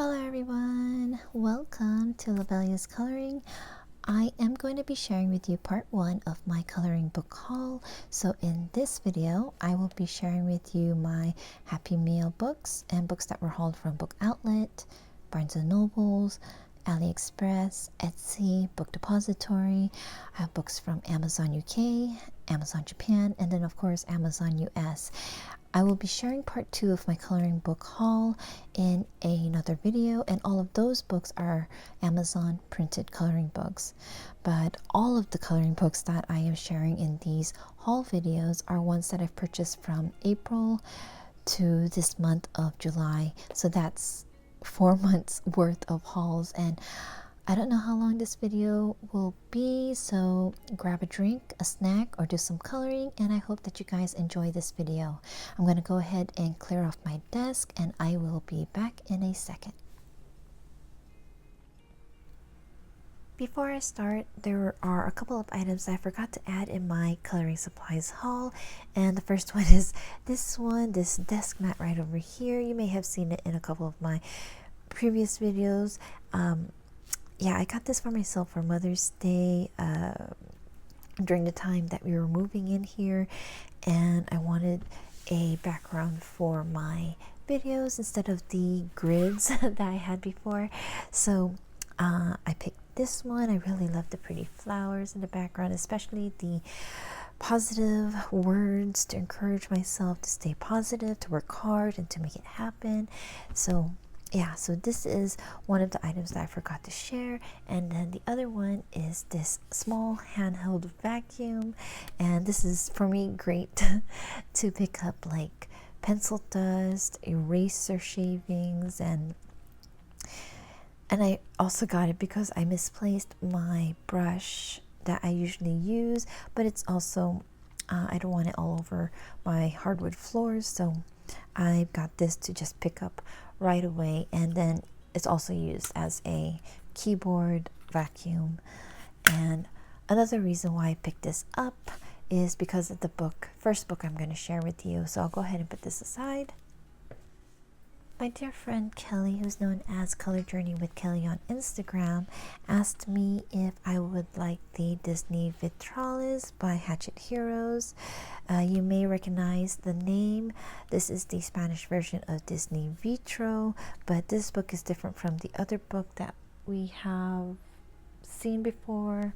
Hello everyone, welcome to Lovella's Coloring. I am going to be sharing with you part 1 of my coloring book haul. So in this video, I will be sharing with you my Happy Meal books and books that were hauled from Book Outlet, Barnes & Nobles, AliExpress, Etsy, Book Depository. I have books from Amazon UK, Amazon Japan, and then of course Amazon US. I will be sharing part 2 of my coloring book haul in another video, and all of those books are Amazon printed coloring books. But all of the coloring books that I am sharing in these haul videos are ones that I've purchased from April to this month of July. So that's 4 months worth of hauls, and I don't know how long this video will be, so grab a drink, a snack, or do some coloring, and I hope that you guys enjoy this video. I'm going to go ahead and clear off my desk, and I will be back in a second. Before I start, there are a couple of items I forgot to add in my coloring supplies haul, and the first one is this desk mat right over here. You may have seen it in a couple of my previous videos. Yeah, I got this for myself for Mother's Day during the time that we were moving in here, and I wanted a background for my videos instead of the grids that I had before. So I picked this one. I really love the pretty flowers in the background, especially the positive words to encourage myself to stay positive, to work hard, and to make it happen. So yeah, so this is one of the items that I forgot to share. And then the other one is this small handheld vacuum, and this is for me great to pick up like pencil dust, eraser shavings, and I also got it because I misplaced my brush that I usually use, but it's also I don't want it all over my hardwood floors, so I got this to just pick up right away. And then it's also used as a keyboard vacuum. And another reason why I picked this up is because of the first book I'm going to share with you. So I'll go ahead and put this aside. My dear friend Kelly, who's known as Color Journey with Kelly on Instagram, asked me if I would like the Disney Vitralis by Hatchet Heroes. You may recognize the name. This is the Spanish version of Disney Vitro, but this book is different from the other book that we have seen before.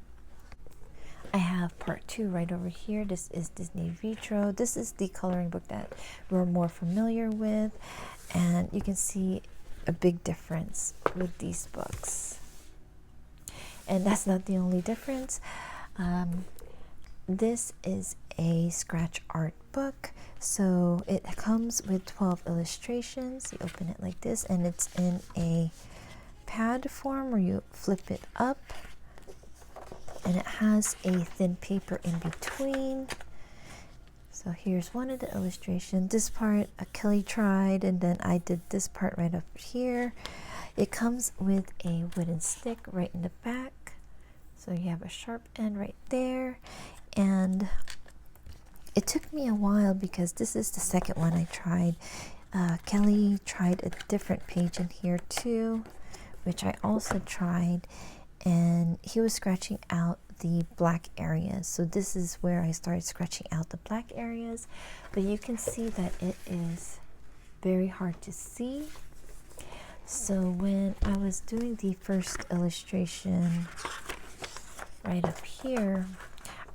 I have part 2 right over here. This is Disney Vitro. This is the coloring book that we're more familiar with, and you can see a big difference with these books. And that's not the only difference. This is a scratch art book, so it comes with 12 illustrations. You open it like this, and it's in a pad form where you flip it up, and it has a thin paper in between. So here's one of the illustrations. This part Kelly tried, and then I did this part right up here. It comes with a wooden stick right in the back, so you have a sharp end right there. And it took me a while because this is the second one I tried. Kelly tried a different page in here too, which I also tried, and he was scratching out the black areas. So this is where I started scratching out the black areas, but you can see that it is very hard to see. So when I was doing the first illustration right up here,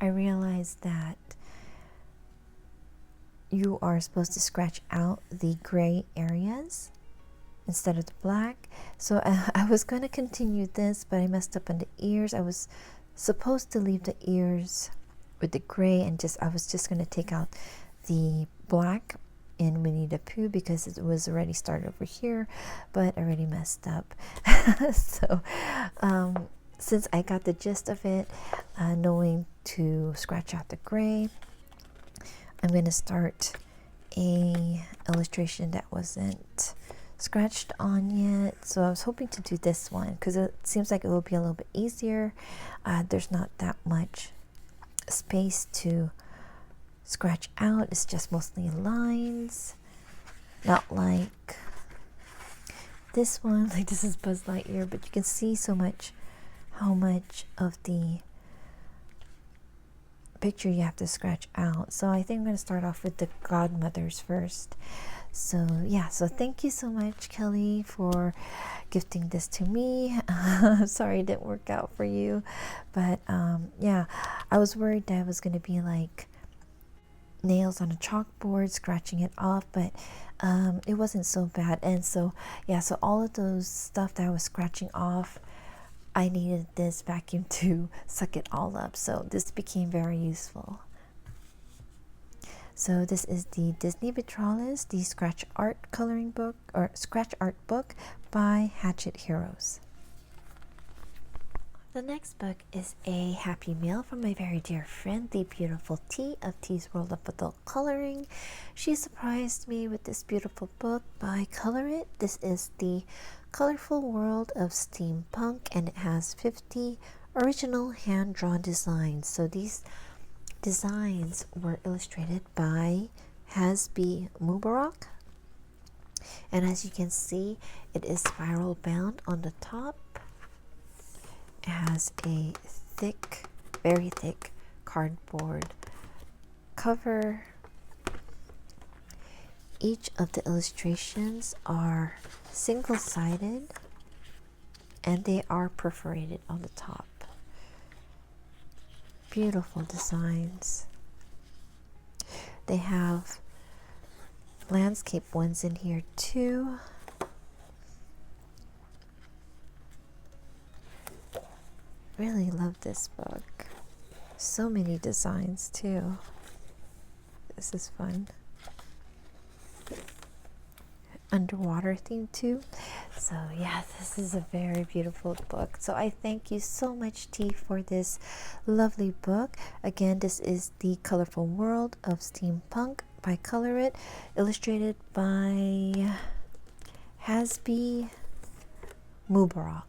I realized that you are supposed to scratch out the gray areas instead of the black. So I was going to continue this, but I messed up on the ears. I was supposed to leave the ears with the gray, and I was just going to take out the black in Winnie the Pooh because it was already started over here, but I already messed up. So since I got the gist of it, knowing to scratch out the gray, I'm going to start a illustration that wasn't scratched on yet. So I was hoping to do this one because it seems like it will be a little bit easier. There's not that much space to scratch out. It's just mostly lines, not like this one, like this is Buzz Lightyear, but you can see how much of the picture you have to scratch out. So I think I'm going to start off with the godmothers first. So yeah, so thank you so much, Kelly, for gifting this to me. Sorry it didn't work out for you, but yeah, I was worried that it was going to be like nails on a chalkboard scratching it off, but it wasn't so bad. And so yeah, so all of those stuff that I was scratching off, I needed this vacuum to suck it all up, so this became very useful. So this is the Disney Vitralis, the scratch art coloring book, or scratch art book by Hatchet Heroes. The next book is a happy mail from my very dear friend, the beautiful T of T's World of Adult Coloring. She surprised me with this beautiful book by Color It. This is the Colorful World of Steampunk, and it has 50 original hand-drawn designs. So these designs were illustrated by Hasbi Mubarak, and as you can see, it is spiral bound on the top. It has a thick, very thick cardboard cover. Each of the illustrations are single-sided and they are perforated on the top. Beautiful designs. They have landscape ones in here too. Really love this book. So many designs too. This is fun. Underwater theme too. So yeah, this is a very beautiful book. So I thank you so much, T, for this lovely book. Again, this is The Colorful World of Steampunk by Color It, illustrated by Hasbi Mubarak.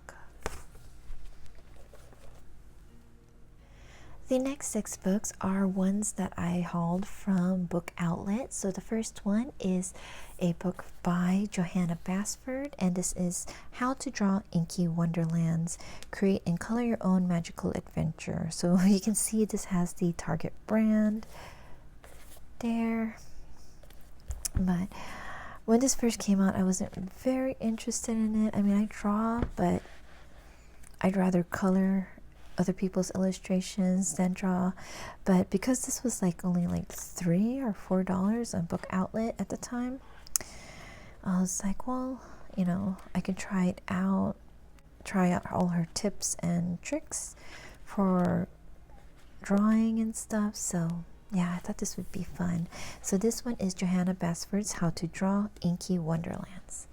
The next 6 books are ones that I hauled from Book Outlet. So the first one is a book by Johanna Basford, and this is How to Draw Inky Wonderlands. Create and color your own magical adventure. So you can see this has the Target brand there. But when this first came out, I wasn't very interested in it. I mean, I draw, but I'd rather color other people's illustrations than draw. But because this was like only like $3 or $4 on Book Outlet at the time, I was like, well, you know, I can try out all her tips and tricks for drawing and stuff. So yeah, I thought this would be fun. So this one is Johanna Basford's How to Draw Inky Wonderlands.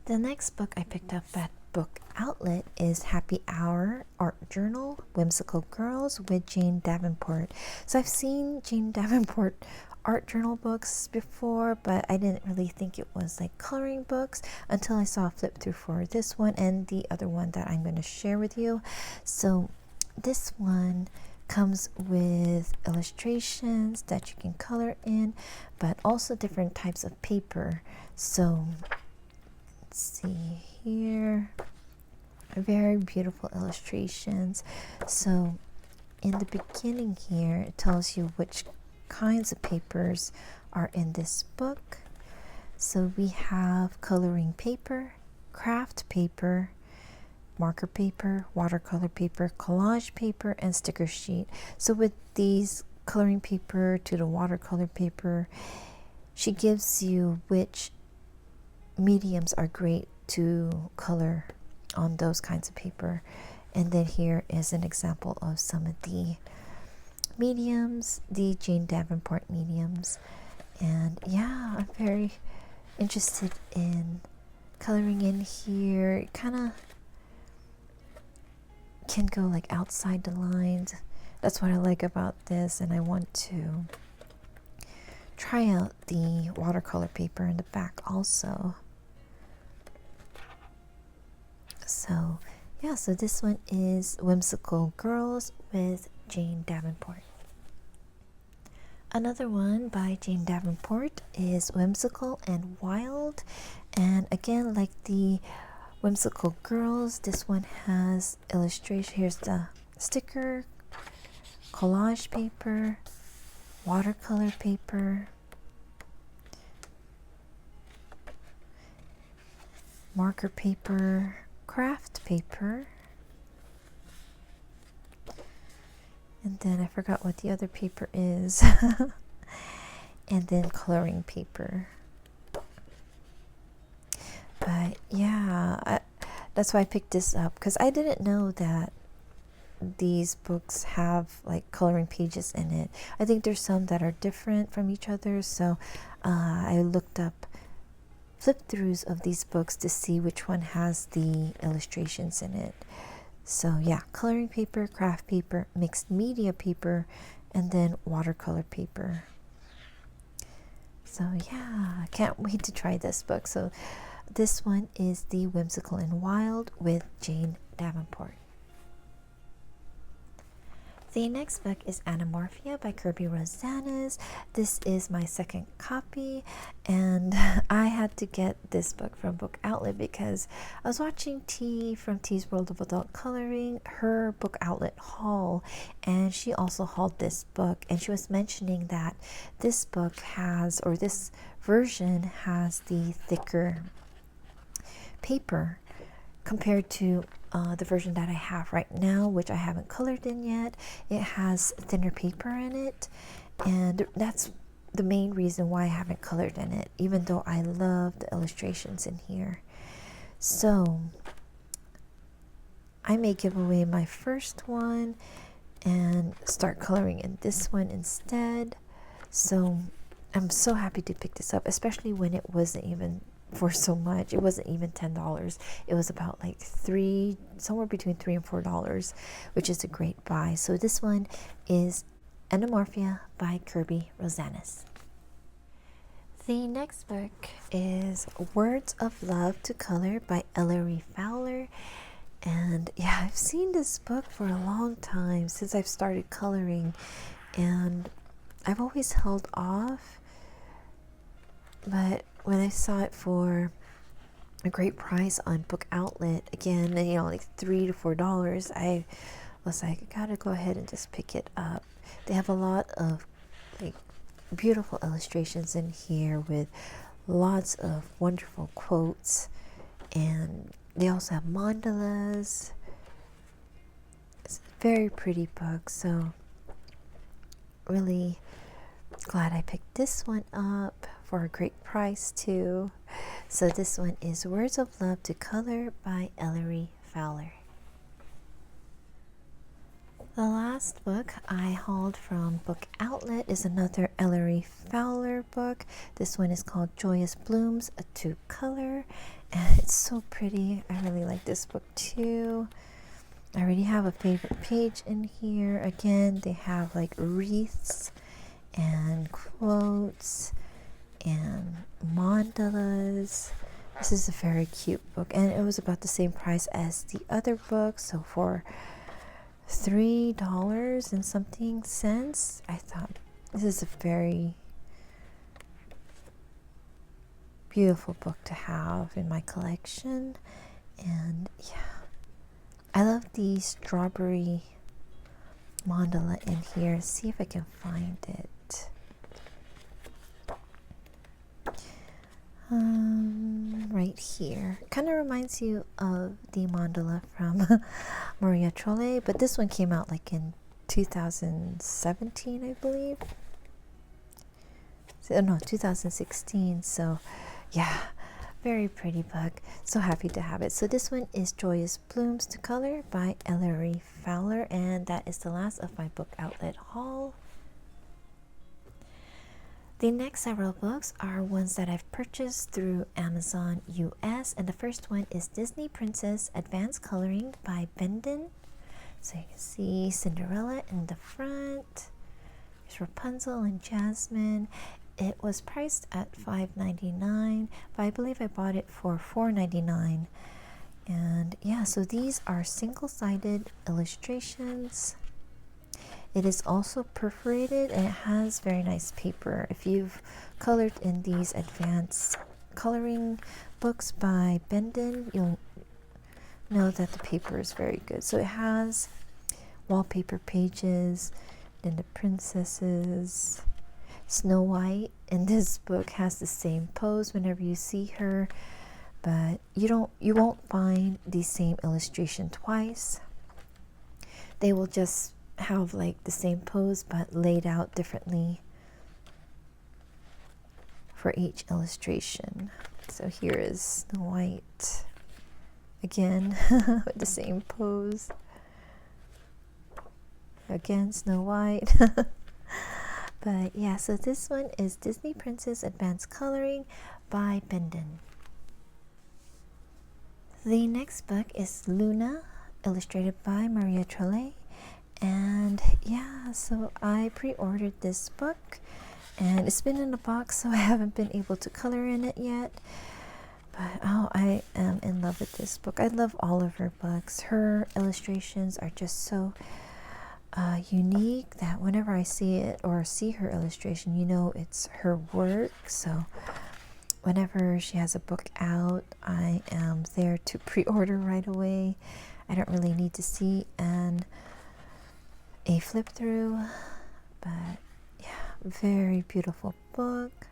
The next book I picked up at Book Outlet is Happy Hour Art Journal, Whimsical Girls with Jane Davenport. So I've seen Jane Davenport art journal books before, but I didn't really think it was like coloring books until I saw a flip through for this one and the other one that I'm going to share with you. So this one comes with illustrations that you can color in, but also different types of paper. So let's see here, very beautiful illustrations. So in the beginning here, it tells you which kinds of papers are in this book. So we have coloring paper, craft paper, marker paper, watercolor paper, collage paper, and sticker sheet. So with these coloring paper to the watercolor paper, she gives you which mediums are great to color on those kinds of paper. And then here is an example of some of the mediums, the Jane Davenport mediums. And yeah, I'm very interested in coloring in here. It kind of can go like outside the lines. That's what I like about this, and I want to try out the watercolor paper in the back also. So yeah, so this one is Whimsical Girls with Jane Davenport. Another one by Jane Davenport is Whimsical and Wild, and again, like the Whimsical Girls, this one has illustration. Here's the sticker, collage paper, watercolor paper, marker paper, craft paper, and then I forgot what the other paper is, and then coloring paper. But yeah, that's why I picked this up, because I didn't know that these books have like coloring pages in it. I think there's some that are different from each other, so I looked up flip-throughs of these books to see which one has the illustrations in it. So yeah, coloring paper, craft paper, mixed media paper, and then watercolor paper. So yeah, I can't wait to try this book. So this one is The Whimsical and Wild with Jane Davenport. The next book is Anamorphia by Kirby Rosanes. This is my second copy, and I had to get this book from Book Outlet because I was watching T from T's World of Adult Coloring, her Book Outlet haul, and she also hauled this book, and she was mentioning that this book has, or this version has, the thicker paper compared to the version that I have right now, which I haven't colored in yet. It has thinner paper in it, and that's the main reason why I haven't colored in it, even though I love the illustrations in here. So I may give away my first one and start coloring in this one instead. So I'm so happy to pick this up, especially when it wasn't even for so much. It wasn't even $10. It was about like somewhere between $3 and $4, which is a great buy. So this one is Anamorphia by Kirby Rosanes. The next book is Words of Love to Color by Ellery Fowler. And yeah, I've seen this book for a long time, since I've started coloring, and I've always held off. But when I saw it for a great price on Book Outlet, again, like $3 to $4, I was like, I gotta go ahead and just pick it up. They have a lot of like beautiful illustrations in here with lots of wonderful quotes, and they also have mandalas. It's a very pretty book, so really glad I picked this one up for a great price too. So this one is Words of Love to Color by Ellery Fowler. The last book I hauled from Book Outlet is another Ellery Fowler book. This one is called Joyous Blooms to Color, and it's so pretty. I really like this book too. I already have a favorite page in here. Again, they have like wreaths and quotes and mandalas. This is a very cute book, and it was about the same price as the other book, so for $3 and something cents, I thought this is a very beautiful book to have in my collection. And yeah, I love the strawberry mandala in here. Let's see if I can find it. Right here. Kind of reminds you of the mandala from Maria Trolle, but this one came out like in 2017, I believe. So, no, 2016. So yeah, very pretty book. So happy to have it. So this one is Joyous Blooms to Color by Ellery Fowler, and that is the last of my Book Outlet haul. The next several books are ones that I've purchased through Amazon US, and the first one is Disney Princess Advanced Coloring by Bendon. So you can see Cinderella in the front. There's Rapunzel and Jasmine. It was priced at $5.99, but I believe I bought it for $4.99. And yeah, so these are single-sided illustrations. It is also perforated, and it has very nice paper. If you've colored in these advanced coloring books by Bendon, you'll know that the paper is very good. So it has wallpaper pages, then the princesses. Snow White in this book has the same pose whenever you see her, but you won't find the same illustration twice. They will just have like the same pose but laid out differently for each illustration. So here is Snow White again with the same pose. Again, Snow White. But yeah, so this one is Disney Princess Advanced Coloring by Bendon. The next book is Luna, illustrated by Maria Trolle. And yeah, so I pre-ordered this book and it's been in a box, so I haven't been able to color in it yet. But oh, I am in love with this book. I love all of her books. Her illustrations are just so unique that whenever I see it or see her illustration, you know it's her work. So whenever she has a book out, I am there to pre-order right away. I don't really need to see a flip through, but yeah, very beautiful book.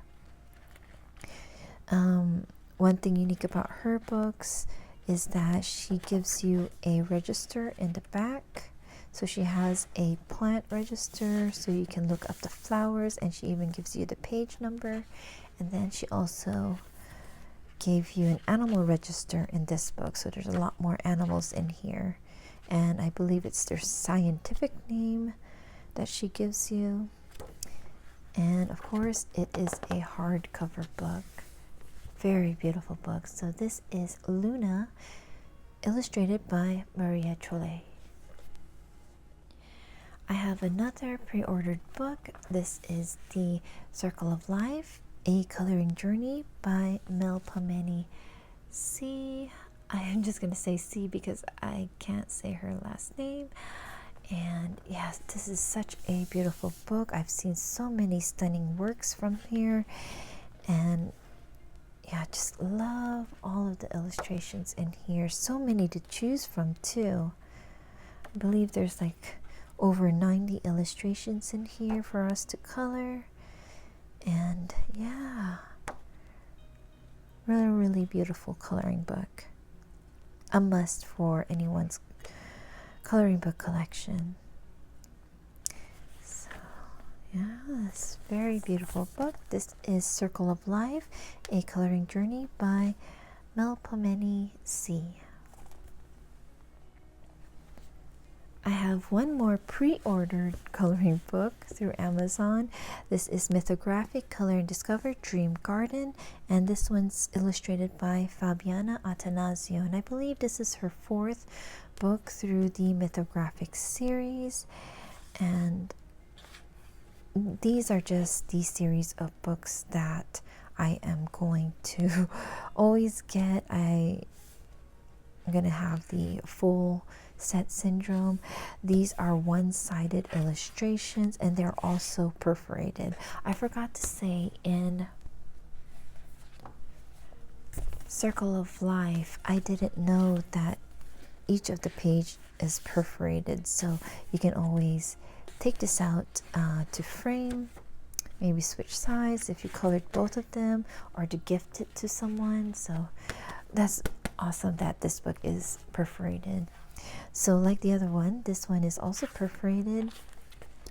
One thing unique about her books is that she gives you a register in the back. So she has a plant register so you can look up the flowers, and she even gives you the page number. And then she also gave you an animal register in this book, so there's a lot more animals in here, and I believe it's their scientific name that she gives you. And of course it is a hardcover book. Very beautiful book. So this is Luna, illustrated by Maria Trolle. I have another pre-ordered book. This is The Circle of Life, A Coloring Journey by Melpomene C. I am just going to say C because I can't say her last name. And yes, this is such a beautiful book. I've seen so many stunning works from here. And yeah, just love all of the illustrations in here. So many to choose from too. I believe there's like over 90 illustrations in here for us to color. And yeah, really beautiful coloring book. A must for anyone's coloring book collection. So yes, very beautiful book. This is Circle of Life, A Coloring Journey by Melpomene C. I have one more pre-ordered coloring book through Amazon. This is Mythographic Color and Discover Dream Garden, and this one's illustrated by Fabiana Attanasio, and I believe this is her 4th book through the Mythographic series. And these are just the series of books that I am going to always get. I'm going to have the full set syndrome. These are one-sided illustrations, and they're also perforated. I forgot to say, in Circle of Life, I didn't know that each of the page is perforated, so you can always take this out to frame, maybe switch sides if you colored both of them, or to gift it to someone. So that's awesome that this book is perforated. So like the other one, this one is also perforated,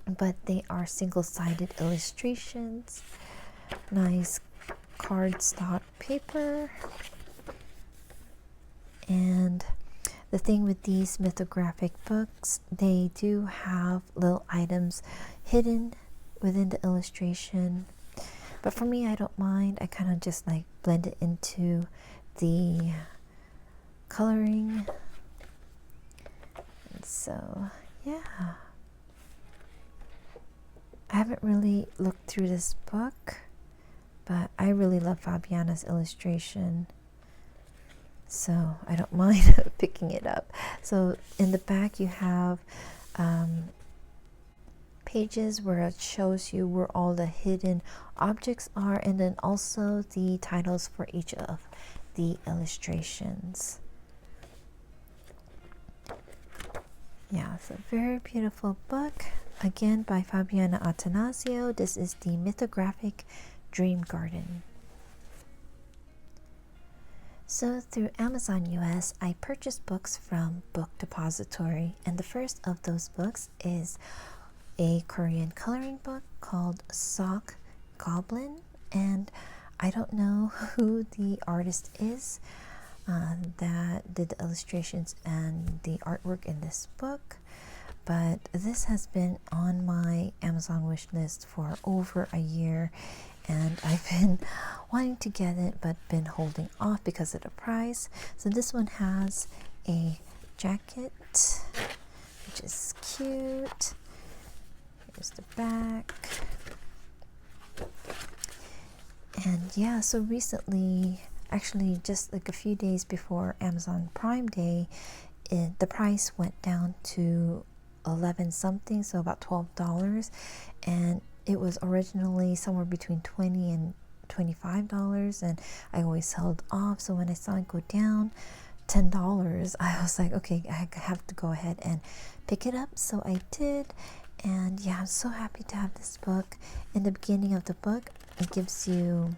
but they are single-sided illustrations. Nice cardstock paper. And the thing with these mythographic books, they do have little items hidden within the illustration. But for me, I don't mind. I kind of just like blend it into the coloring. So yeah, I haven't really looked through this book, but I really love Fabiana's illustration, so I don't mind picking it up. So in the back you have pages where it shows you where all the hidden objects are, and then also the titles for each of the illustrations. Yeah, it's a very beautiful book. Again, by Fabiana Attanasio. This is the Mythographic Dream Garden. So through Amazon US, I purchased books from Book Depository, and the first of those books is a Korean coloring book called Sock Goblin, and I don't know who the artist is that did the illustrations and the artwork in this book, but this has been on my Amazon wish list for over a year, and I've been wanting to get it but been holding off because of the price. So this one has a jacket, which is cute. Here's the back. And yeah, so recently, actually just like a few days before Amazon Prime Day, the price went down to 11 something, so about $12, and it was originally somewhere between $20 and $25, and I always held off. So when I saw it go down $10, I was like, okay, I have to go ahead and pick it up. So I did, and yeah, I'm so happy to have this book. In the beginning of the book, it gives you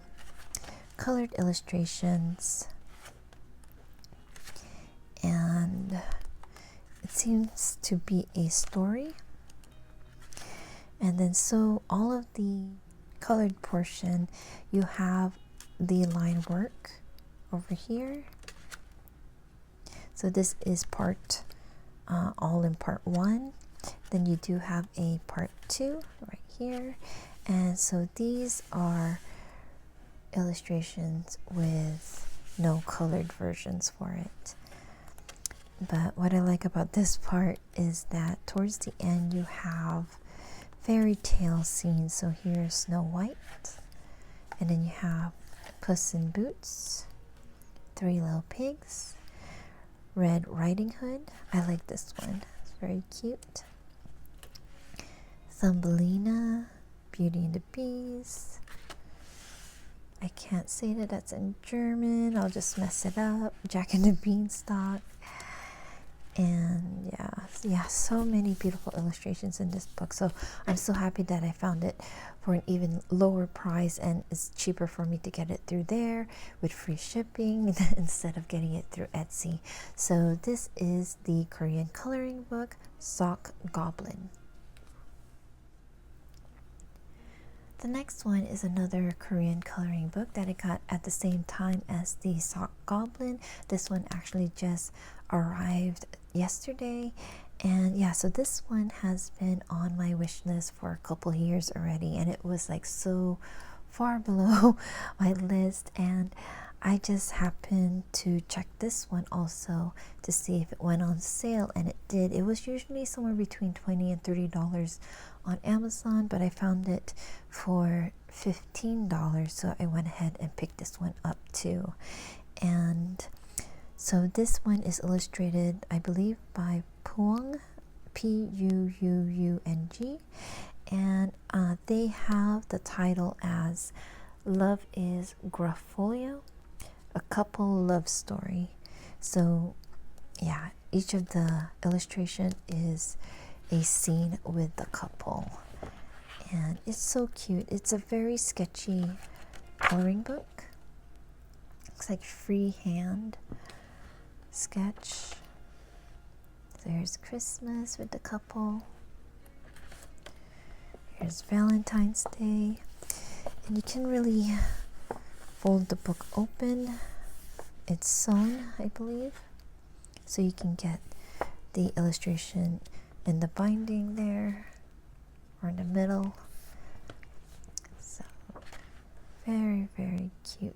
colored illustrations, and it seems to be a story. And then so all of the colored portion, you have the line work over here. So this is part all in part 1. Then you do have a part 2 right here, and so these are illustrations with no colored versions for it. But what I like about this part is that towards the end you have fairy tale scenes. So here's Snow White, and then you have Puss in Boots, Three Little Pigs, Red Riding Hood. I like this one, it's very cute. Thumbelina, Beauty and the Beast. I can't say that that's in German, I'll just mess it up. Jack and the Beanstalk. And yeah, so many beautiful illustrations in this book. So I'm so happy that I found it for an even lower price, and it's cheaper for me to get it through there with free shipping instead of getting it through Etsy. So this is the Korean coloring book, Sock Goblin. The next one is another Korean coloring book that I got at the same time as the Sock Goblin. This one actually just arrived yesterday, and yeah, so this one has been on my wish list for a couple years already, and it was like so far below my list, and I just happened to check this one also to see if it went on sale, and it did. It was usually somewhere between $20 and $30 on Amazon, but I found it for $15, so I went ahead and picked this one up too. And so this one is illustrated, I believe, by Puung, Puung, and they have the title as Love is Graffolio, a couple love story. So yeah, each of the illustration is a scene with the couple, and it's so cute. It's a very sketchy coloring book. Looks like freehand sketch. There's Christmas with the couple. Here's Valentine's Day, and you can really fold the book open. It's sewn, I believe, so you can get the illustration in the binding there or in the middle. So very, very cute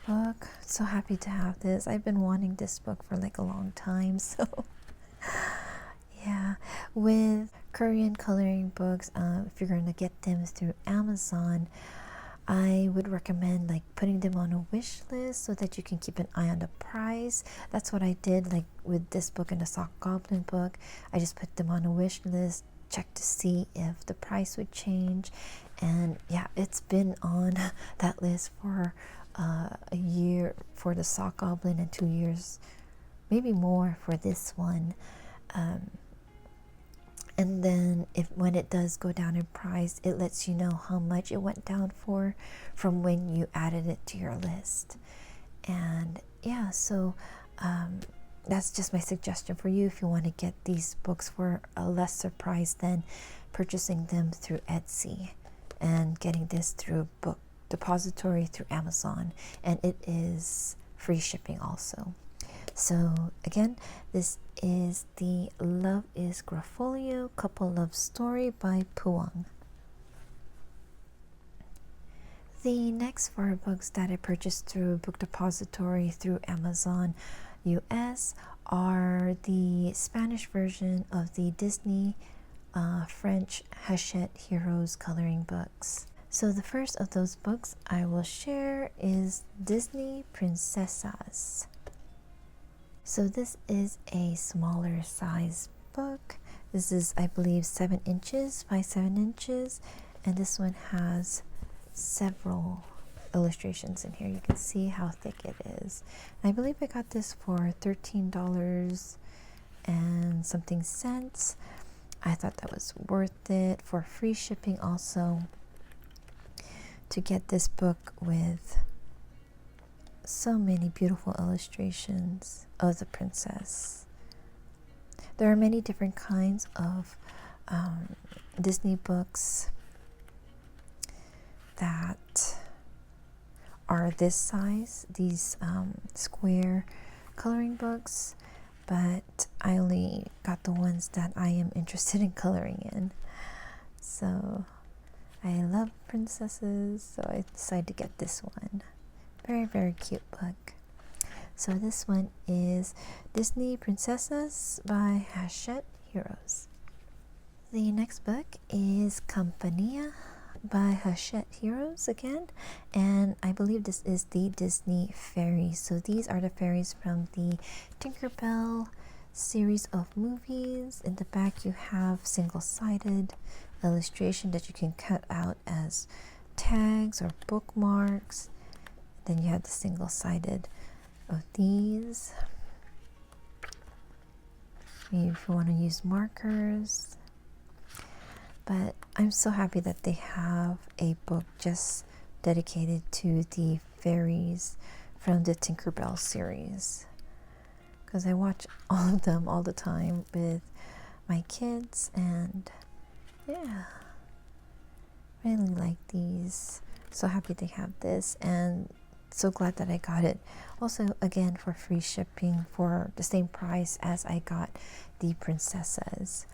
book. So happy to have this. I've been wanting this book for like a long time, so yeah. With Korean coloring books, if you're going to get them through Amazon, I would recommend like putting them on a wish list so that you can keep an eye on the price. That's what I did like with this book and the Sock Goblin book. I just put them on a wish list, check to see if the price would change, and yeah, it's been on that list for a year for the Sock Goblin and 2 years, maybe more for this one. And then when it does go down in price, it lets you know how much it went down for from when you added it to your list. And yeah, so that's just my suggestion for you if you want to get these books for a lesser price than purchasing them through Etsy and getting this through Book Depository through Amazon. And it is free shipping also. So again, this is the Love is Graffolio Couple Love Story by Puang. The next 4 books that I purchased through Book Depository through Amazon US are the Spanish version of the Disney French Hachette Heroes coloring books. So the first of those books I will share is Disney Princesas. So this is a smaller size book. This is, I believe, 7 inches by 7 inches. And this one has several illustrations in here. You can see how thick it is. And I believe I got this for $13 and something cents. I thought that was worth it for free shipping also, to get this book with so many beautiful illustrations of the princess. There are many different kinds of Disney books that are this size, these square coloring books, but I only got the ones that I am interested in coloring in. So I love princesses, so I decided to get this one. Very, very cute book. So this one is Disney Princesas by Hachette Heroes. The next book is Compania by Hachette Heroes again, and I believe this is the Disney Fairies. So these are the fairies from the Tinkerbell series of movies. In the back you have single-sided illustration that you can cut out as tags or bookmarks. Then you have the single-sided of these. Maybe if you want to use markers. But I'm so happy that they have a book just dedicated to the fairies from the Tinkerbell series. Because I watch all of them all the time with my kids, and yeah, really like these. So happy they have this, and so glad that I got it also again for free shipping for the same price as I got the princesses.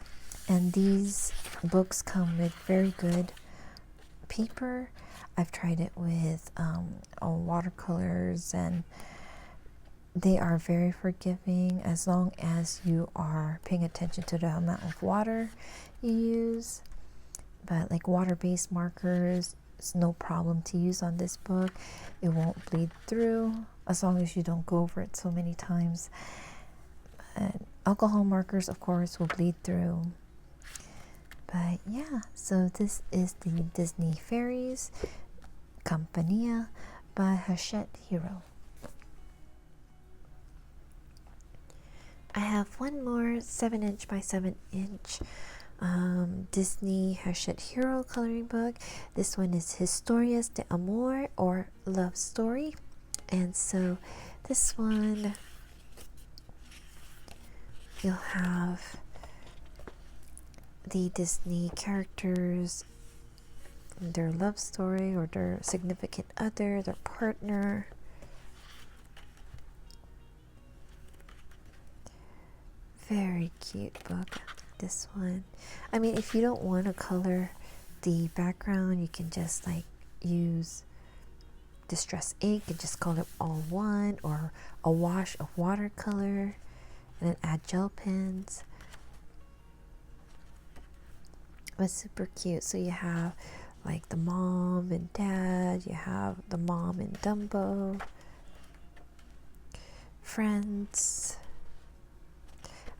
And these books come with very good paper. I've tried it with watercolors, and they are very forgiving as long as you are paying attention to the amount of water you use. But like water-based markers, it's no problem to use on this book. It won't bleed through as long as you don't go over it so many times. And alcohol markers, of course, will bleed through. But yeah, so this is the Disney Fairies Compania by Hachette Hero. I have one more 7-inch by 7-inch Disney Hachette Hero coloring book. This one is Historias da Amor, or Love Story. And so this one, you'll have the Disney characters, their love story or their significant other, their partner. Very cute book, this one. I mean, if you don't want to color the background, you can just like use distress ink and just color all one, or a wash of watercolor and then add gel pens. But super cute. So you have like the mom and dad, you have the mom and Dumbo, friends.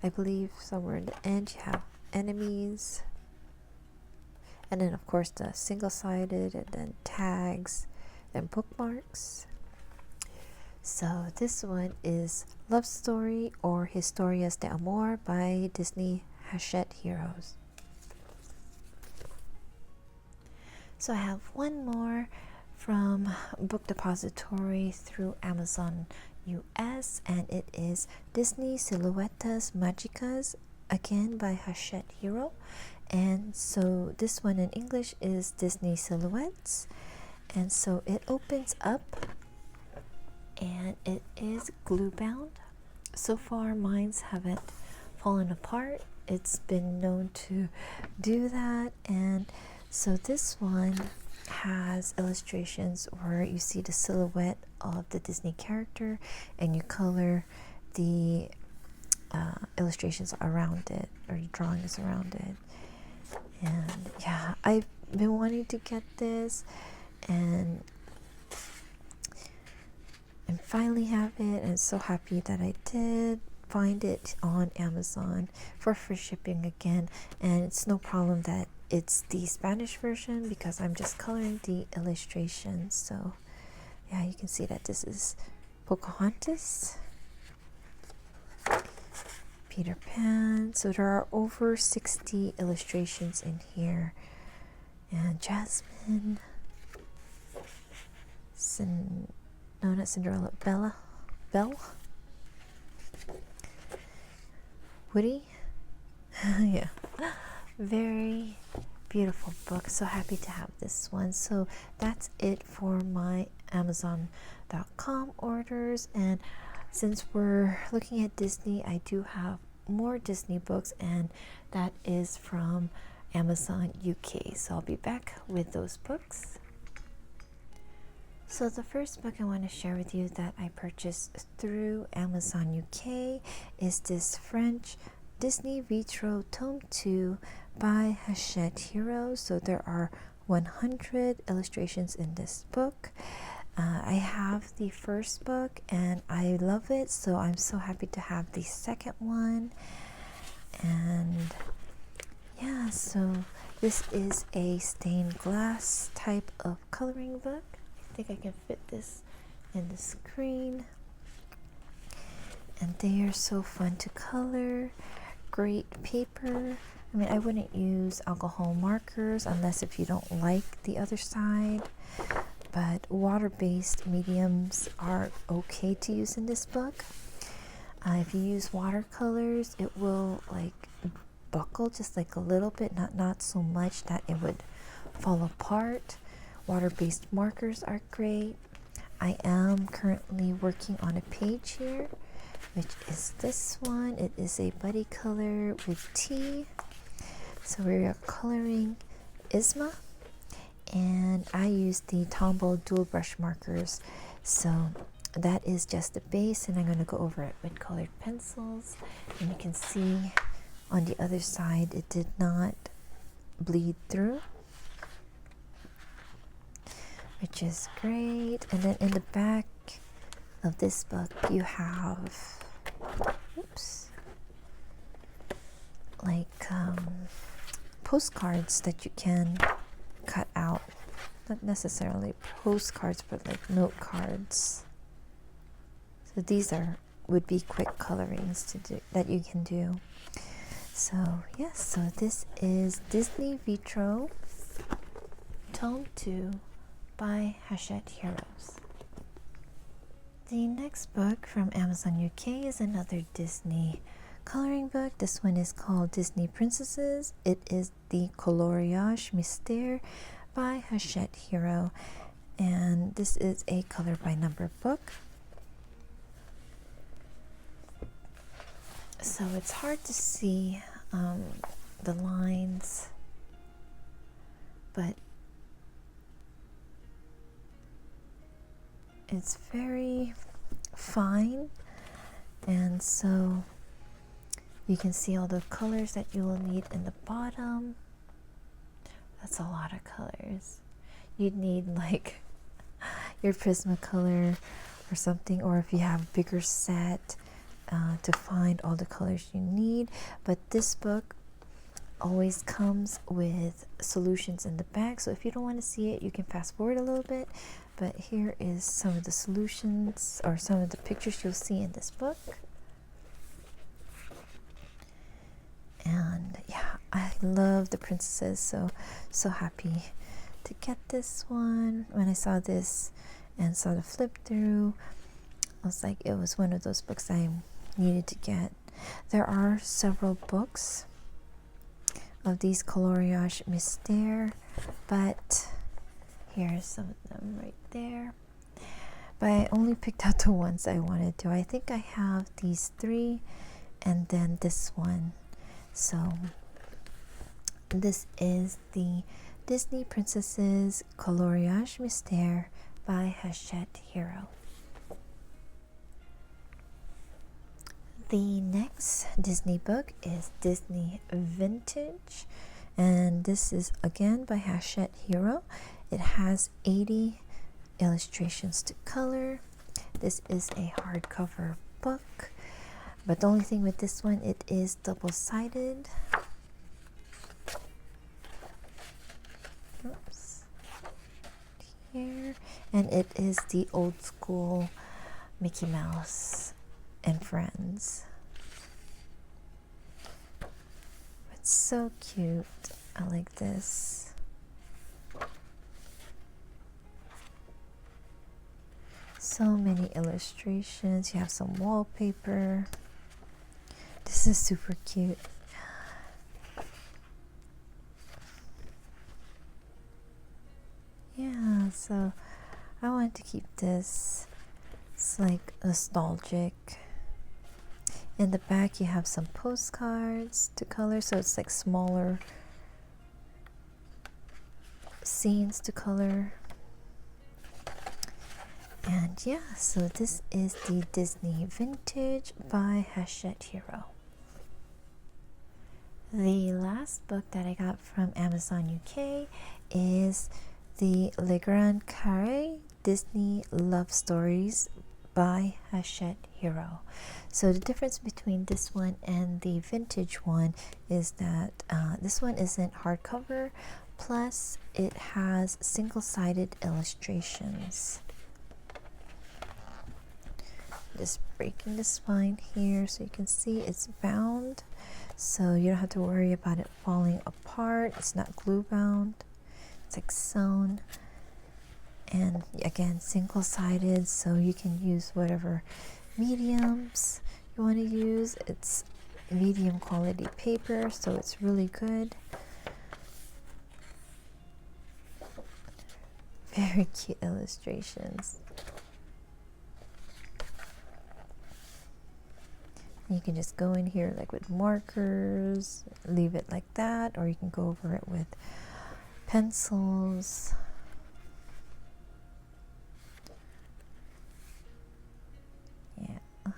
I believe somewhere in the end you have enemies. And then of course the single-sided, and then tags and bookmarks. So this one is Love Story or Historias de Amor by Disney Hachette Heroes. So I have one more from Book Depository through Amazon US, and it is Disney Silhouettes Magicas, again by Hachette Hero. And so this one in English is Disney Silhouettes, and so it opens up and it is glue bound. So far mines haven't fallen apart. It's been known to do that. And so this one has illustrations where you see the silhouette of the Disney character and you color the illustrations around it, or drawings around it. And yeah, I've been wanting to get this and finally have it, and so happy that I did find it on Amazon for free shipping again. And it's no problem that it's the Spanish version because I'm just coloring the illustrations. So yeah, you can see that this is Pocahontas, Peter Pan. So there are over 60 illustrations in here. And Jasmine, no, not Cinderella, Belle, Woody. Yeah, very beautiful book. So happy to have this one. So that's it for my Amazon.com orders. And since we're looking at Disney, I do have more Disney books, and that is from Amazon UK. So I'll be back with those books. So the first book I want to share with you that I purchased through Amazon UK is this French Disney Retro Tome 2 by Hachette Heroes. So there are 100 illustrations in this book. I have the first book and I love it, so I'm so happy to have the second one. And yeah, so this is a stained glass type of coloring book. I think I can fit this in the screen. And they are so fun to color. Great paper. I mean, I wouldn't use alcohol markers unless if you don't like the other side. But water-based mediums are okay to use in this book. If you use watercolors, it will like buckle just like a little bit, not so much that it would fall apart. Water-based markers are great. I am currently working on a page here, which is this one. It is a buddy color with tea. So we are coloring Isma, and I use the Tombow dual brush markers. So that is just the base, and I'm going to go over it with colored pencils. And you can see on the other side it did not bleed through, which is great. And then in the back of this book you have like postcards that you can cut out. Not necessarily postcards, but like note cards. So these would be quick colorings to do that you can do. So yes, so this is Disney Retro Tome 2 by Hachette Heroes. The next book from Amazon UK is another Disney coloring book. This one is called Disney Princesses. It is the Coloriage Mystere by Hachette Hero, and this is a color by number book. So it's hard to see the lines, but it's very fine, and so you can see all the colors that you will need in the bottom. That's a lot of colors. You'd need like your Prismacolor or something, or if you have a bigger set to find all the colors you need. But this book always comes with solutions in the back, so if you don't want to see it, you can fast forward a little bit. But here is some of the solutions or some of the pictures you'll see in this book. And yeah, I love the princesses, so happy to get this one. When I saw this and saw the flip through, I was like, it was one of those books I needed to get. There are several books of these Coloriage Mystere, but here's some of them right there. But I only picked out the ones I wanted to. I think I have these 3 and then this one. So this is the Disney Princesses Coloriage Mystere by Hachette Hero. The next Disney book is Disney Vintage, and this is again by Hachette Hero. It has 80 illustrations to color. This is a hardcover book, but the only thing with this one, it is double-sided. Oops. Here, and it is the old school Mickey Mouse and Friends. It's so cute. I like this. So many illustrations. You have some wallpaper. This is super cute. Yeah, so I want to keep this. It's like nostalgic. In the back you have some postcards to color, so it's like smaller scenes to color. And yeah, so this is the Disney Vintage by Hachette Hero. The last book that I got from Amazon UK is the Le Grand Carré Disney Love Stories by Hachette Hero. So the difference between this one and the vintage one is that this one isn't hardcover, plus it has single-sided illustrations. Just breaking the spine here so you can see it's bound, so you don't have to worry about it falling apart. It's not glue bound, it's like sewn. And again, single-sided, so you can use whatever mediums you want to use. It's medium quality paper, so it's really good. Very cute illustrations. You can just go in here like with markers, leave it like that, or you can go over it with pencils. Yeah.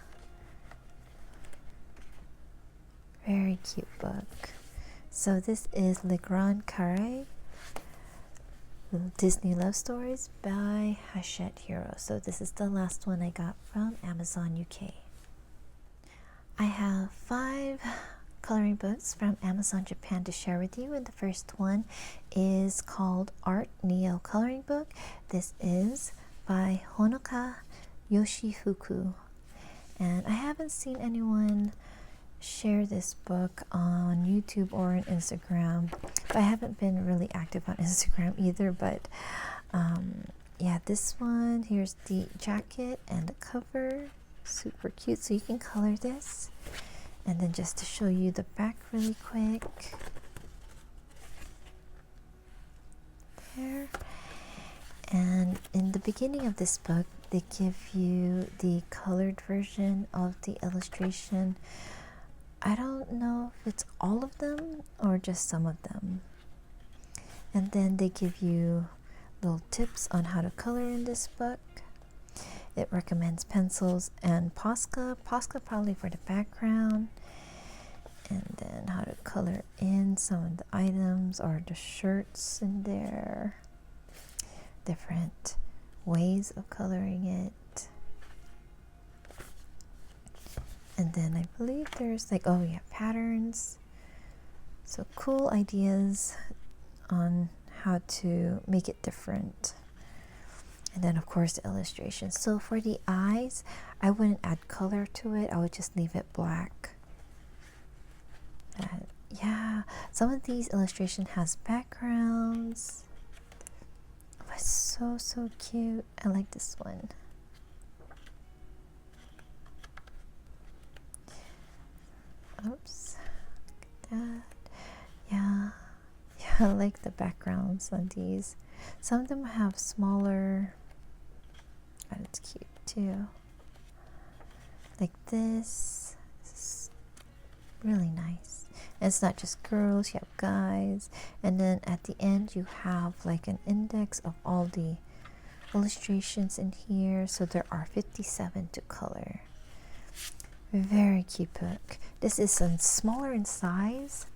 Very cute book. So this is Le Grand Carré Disney Love Stories by Hachette Hero. So this is the last one I got from Amazon UK. I have 5 coloring books from Amazon Japan to share with you, and the first one is called Art Neo Coloring Book. This is by Honoka Yoshifuku, and I haven't seen anyone share this book on YouTube or on Instagram. But I haven't been really active on Instagram either, but yeah, this one, here's the jacket and the cover. Super cute, so you can color this. And then just to show you the back really quick, there. And in the beginning of this book, they give you the colored version of the illustration. I don't know if it's all of them or just some of them. And then they give you little tips on how to color in this book. It recommends pencils and Posca probably for the background. And then how to color in some of the items or the shirts in there. Different ways of coloring it. And then I believe there's like, oh yeah, patterns. So cool ideas on how to make it different. And then of course the illustrations. So for the eyes, I wouldn't add color to it. I would just leave it black. Yeah, some of these illustrations has backgrounds. But so cute. I like this one. Oops. Look at that. Yeah. Yeah, I like the backgrounds on these. Some of them have smaller. Oh, it's cute too. Like this. This is really nice. And it's not just girls, you have guys. And then at the end you have like an index of all the illustrations in here. So there are 57 to color. Very cute book. This is smaller in size.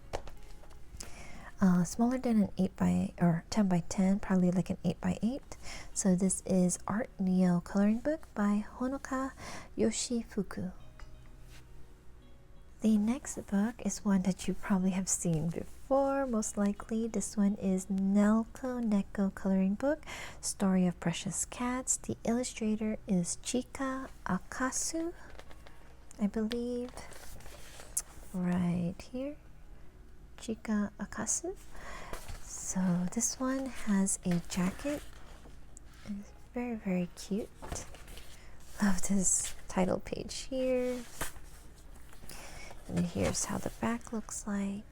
Smaller than an 8 by or 10 by 10, probably like an 8 by 8. So this is Art Neo coloring book by Honoka Yoshifuku. The next book is one that you probably have seen before, most likely. This one is Nekoko coloring book, Story of Precious Cats. The illustrator is Chika Akasu, I believe, right here. Chika Akasu. So this one has a jacket. It's very cute. Love this title page here. And then here's how the back looks like.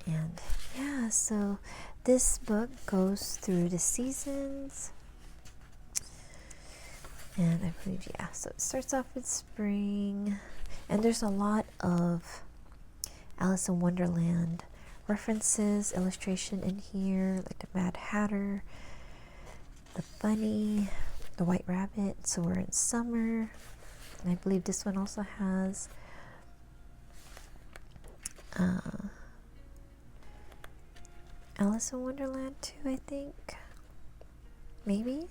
And yeah, so this book goes through the seasons. And I believe, yeah, so it starts off with spring. And there's a lot of Alice in Wonderland references, illustration in here, like the Mad Hatter, the bunny, the white rabbit. So we're in summer. And I believe this one also has Alice in Wonderland too, I think. Maybe.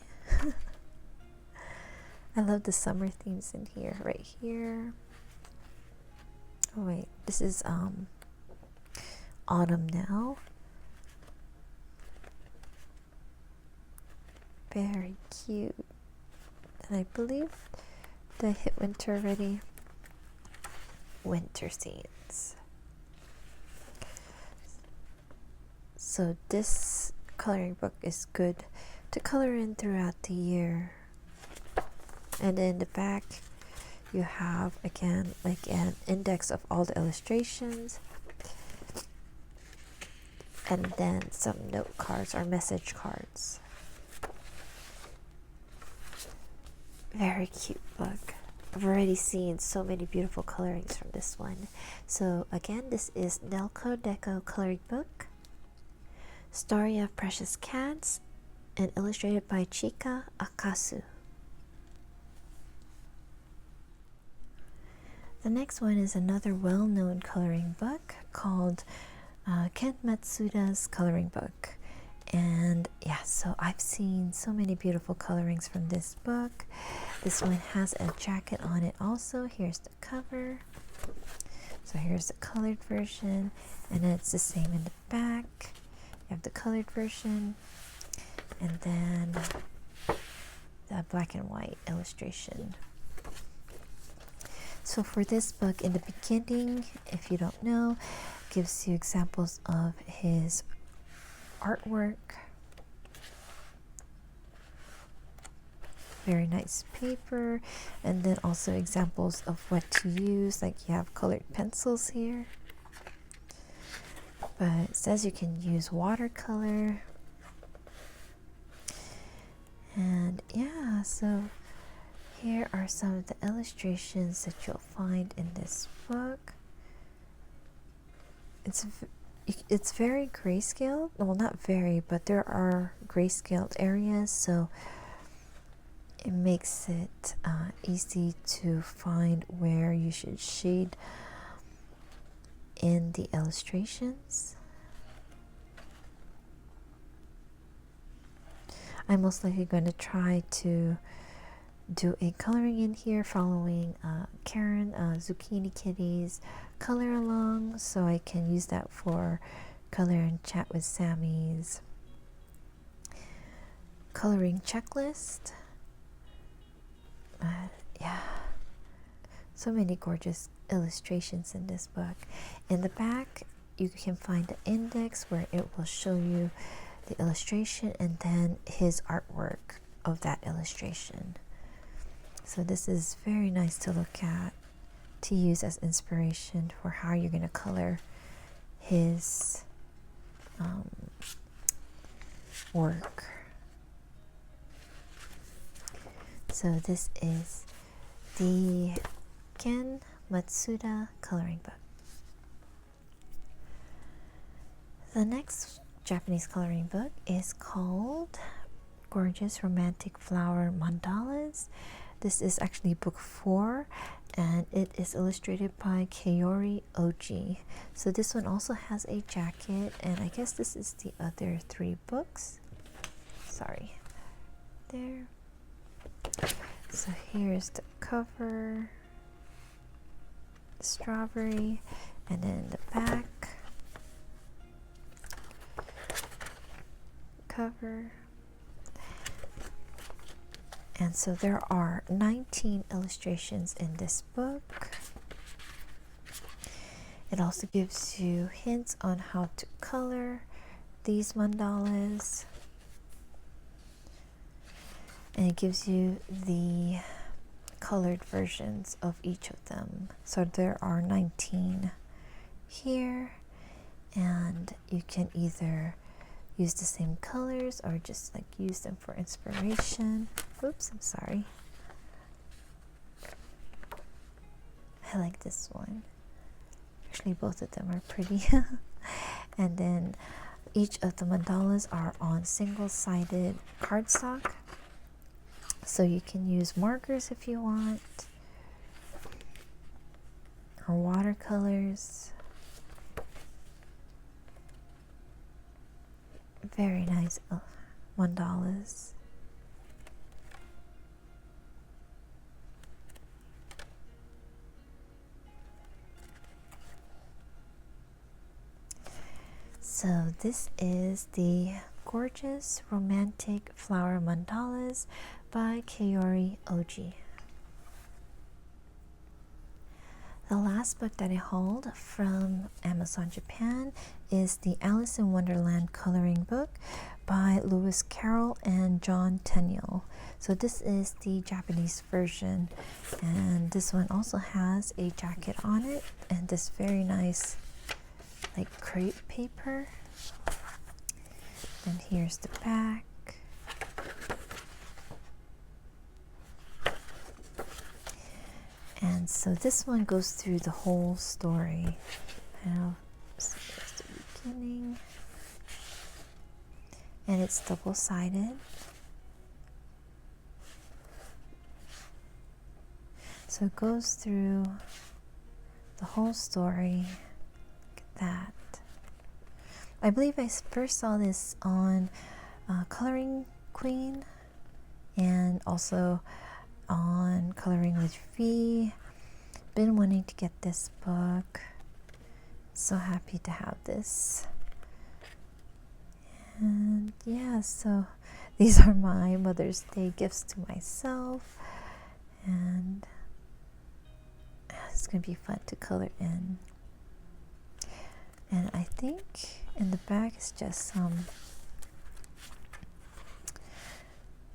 I love the summer themes in here, right here. Oh wait, this is autumn now. Very cute. And I believe they hit winter already. Winter scenes. So this coloring book is good to color in throughout the year. And in the back you have again like an index of all the illustrations, and then some note cards or message cards. Very cute book. I've already seen so many beautiful colorings from this one. So again, this is Nekoko coloring book, Story of Precious Cats, and illustrated by Chika Akasu. The next one is another well-known coloring book called Ken Matsuda's coloring book. And yeah, so I've seen so many beautiful colorings from this book. This one has a jacket on it also. Here's the cover. So here's the colored version, and then it's the same in the back. You have the colored version, and then the black and white illustration. So for this book, in the beginning, if you don't know, gives you examples of his artwork. Very nice paper, and then also examples of what to use, like you have colored pencils here. But it says you can use watercolor. And yeah, so here are some of the illustrations that you'll find in this book. It's very grayscale. Well, not very, but there are grayscaled areas. So it makes it easy to find where you should shade in the illustrations. I'm most likely going to try to do a coloring in here following Karen Zucchini Kitty's color along, so I can use that for color and chat with Sammy's coloring checklist. Yeah, so many gorgeous illustrations in this book. In the back you can find the index where it will show you the illustration and then his artwork of that illustration. So this is very nice to look at, to use as inspiration for how you're going to color his work. So this is the Ken Matsuda coloring book. The next Japanese coloring book is called Gorgeous Romantic Flower Mandalas. This is actually book 4 and it is illustrated by Kaori Oji. So this one also has a jacket, and I guess this is the other 3 books. Sorry. There. So here's the cover, the strawberry, and then the back cover. And so there are 19 illustrations in this book. It also gives you hints on how to color these mandalas. And it gives you the colored versions of each of them. So there are 19 here, and you can either use the same colors or just like use them for inspiration. Oops, I'm sorry. I like this one. Actually, both of them are pretty. And then each of the mandalas are on single-sided cardstock. So you can use markers if you want, or watercolors. Very nice mandalas. So this is the Gorgeous Romantic Flower Mandalas by Kaori Oji. The last book that I hauled from Amazon Japan is the Alice in Wonderland coloring book by Lewis Carroll and John Tenniel. So this is the Japanese version, and this one also has a jacket on it and this very nice like crepe paper. And here's the back. And so this one goes through the whole story. Now, so here's the beginning. And it's double-sided. So it goes through the whole story. Look at that. I believe I first saw this on Coloring Queen and also on Coloring with V. Been wanting to get this book. So happy to have this. And yeah, so these are my Mother's Day gifts to myself. And it's going to be fun to color in. And I think in the back is just some,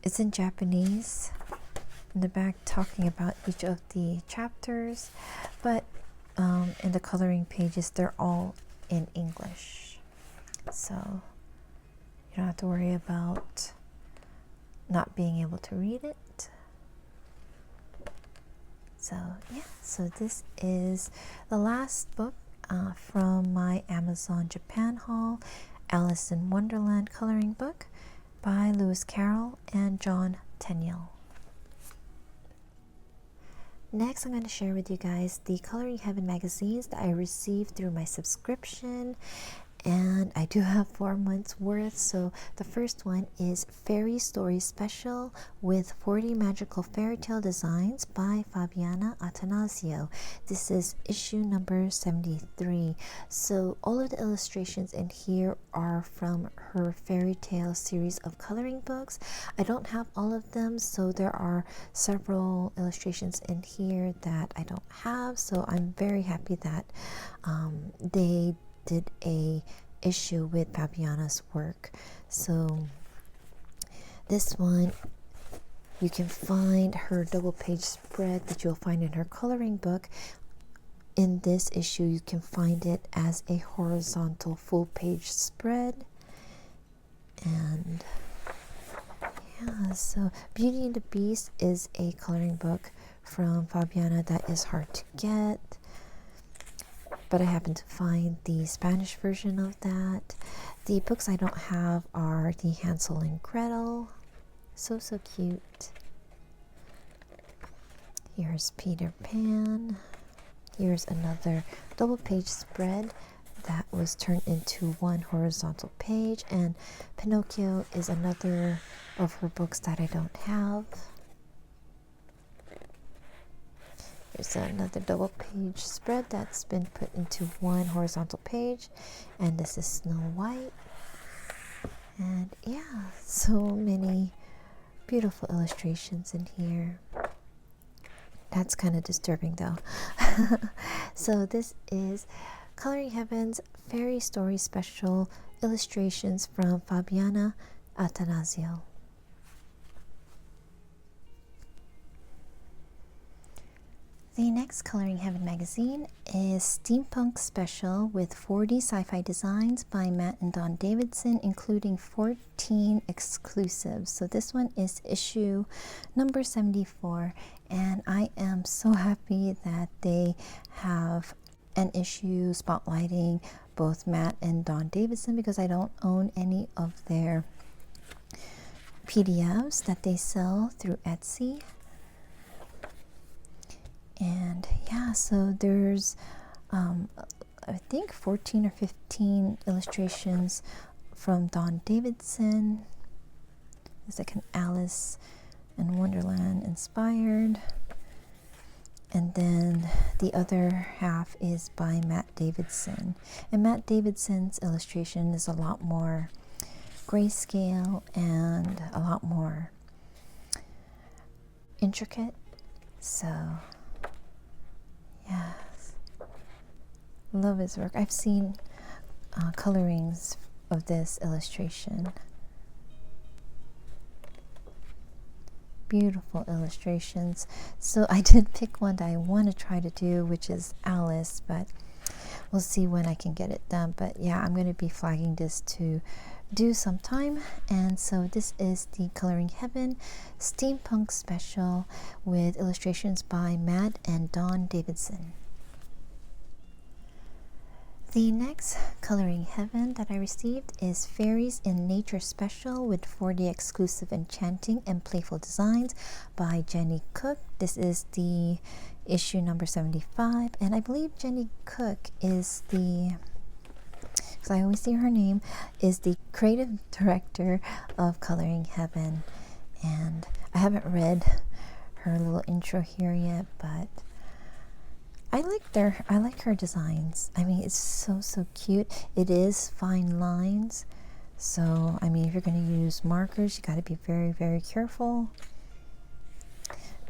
it's in Japanese in the back talking about each of the chapters, but in the coloring pages they're all in English, so you don't have to worry about not being able to read it. So yeah, so this is the last book from my Amazon Japan haul, Alice in Wonderland coloring book by Lewis Carroll and John Tenniel. Next, I'm going to share with you guys the Coloring Heaven magazines that I received through my subscription. And I do have 4 months worth. So the first one is Fairy Story Special with 40 Magical Fairy Tale Designs by Fabiana Attanasio. This is issue number 73. So all of the illustrations in here are from her fairy tale series of coloring books. I don't have all of them, so there are several illustrations in here that I don't have. So I'm very happy that they did a issue with Fabiana's work. So this one, you can find her double page spread that you'll find in her coloring book. In this issue, you can find it as a horizontal full page spread. And yeah, so Beauty and the Beast is a coloring book from Fabiana that is hard to get, but I happen to find the Spanish version of that. The books I don't have are the Hansel and Gretel. So cute. Here's Peter Pan. Here's another double page spread that was turned into one horizontal page. And Pinocchio is another of her books that I don't have. Here's another double page spread that's been put into one horizontal page, and this is Snow White. And yeah, so many beautiful illustrations in here. That's kind of disturbing though. So this is Coloring Heaven's Fairy Story Special illustrations from Fabiana Attanasio. The next Coloring Heaven magazine is Steampunk Special with 40 sci-fi designs by Matt and Dawn Davidson, including 14 exclusives. So this one is issue number 74, and I am so happy that they have an issue spotlighting both Matt and Dawn Davidson, because I don't own any of their PDFs that they sell through Etsy. And yeah, so there's I think 14 or 15 illustrations from Dawn Davidson. It's like an Alice in Wonderland inspired. And then the other half is by Matt Davidson. And Matt Davidson's illustration is a lot more grayscale and a lot more intricate. So yes, love his work. I've seen colorings of this illustration. Beautiful illustrations. So I did pick one that I want to try to do, which is Alice, but we'll see when I can get it done. But yeah, I'm going to be flagging this to do sometime. And so this is the Coloring Heaven Steampunk Special with illustrations by Matt and Dawn Davidson. The next Coloring Heaven that I received is Fairies in Nature Special with 40 exclusive enchanting and playful designs by Jenny Cook. This is the issue number 75, and I believe Jenny Cook is the, because I always see her name, is the creative director of Coloring Heaven. And I haven't read her little intro here yet, but I like her designs. I mean, it's so cute. It is fine lines, so I mean, if you're going to use markers, you got to be very careful.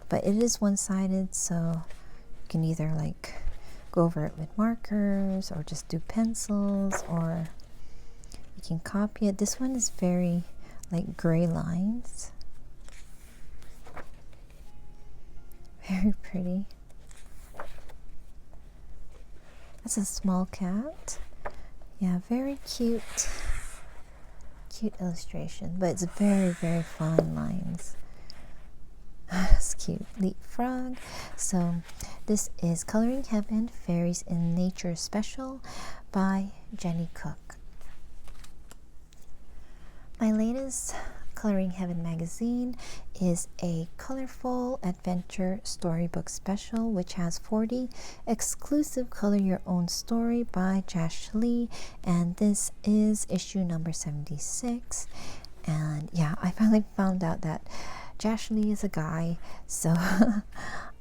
But it is one-sided, so you can either like go over it with markers or just do pencils, or you can copy it. This one is very like gray lines. Very pretty. That's a small cat. Yeah, very cute illustration, but it's very fine lines. It's cute. Leapfrog. So this is Coloring Heaven Fairies in Nature Special by Jenny Cook. My latest Coloring Heaven magazine is a colorful adventure storybook special which has 40 exclusive color your own story by Josh Lee, and this is issue number 76. And yeah, I finally found out that Josh Lee is a guy, so